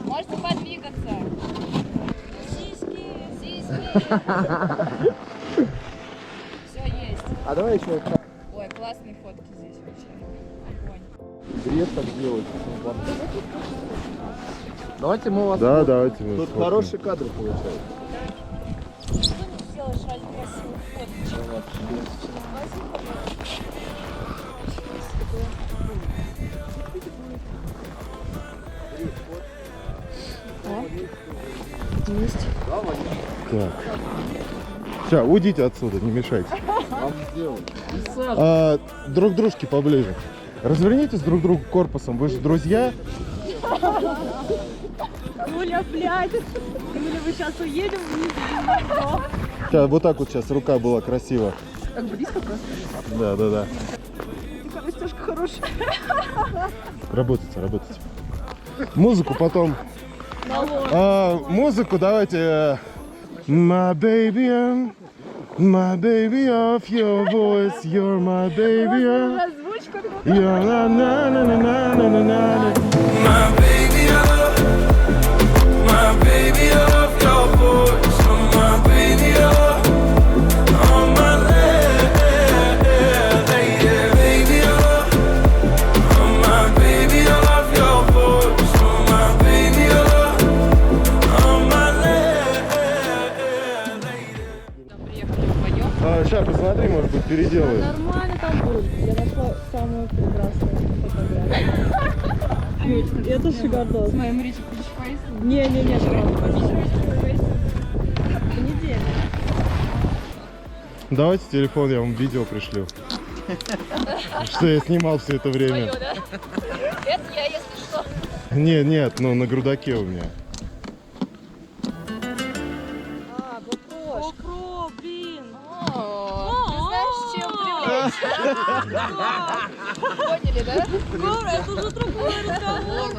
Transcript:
Можете подвигаться. Сиськи. Все есть. А давай еще Ой, классные фотки здесь вообще. Огонь. грех так делать. Давайте мы вас... Да, давайте мы Тут сфоткаем. хорошие кадры получаются. Что не сделаешь ради красивых фоточек? Есть. Так. Сейчас, уйдите отсюда, не мешайте. Вам сделать. Друг к дружке поближе. Развернитесь друг к другу корпусом. Вы же друзья. Юля, блядь. Юля, мы сейчас уедем вниз. Сейчас, вот так вот сейчас рука была красиво. Так близко просто. Да. Тихо, растяжка хорошая. Работайте. Музыку потом. Музыку давайте. My baby, off your voice, you're my baby. Озвучка. You're na na na na na na na na. My baby, off your voice, oh my baby, on my lady, baby, oh my baby, off your voice, oh my baby, on my lady. Приехали вдвоем. Сейчас посмотри, может быть, переделаю. Нормально там будет. Я нашла самую прекрасную фотографию. Это шикардос. С моим Ричи Фейсом. Не, понедельник. Давайте телефон, я вам видео пришлю. Что я снимал все это время. Твоё, да? Это я, если что. Нет, ну на грудаке у меня. GoPro, блин. О, ты знаешь, чем привлечь? Поняли, да? Это уже другой разговор.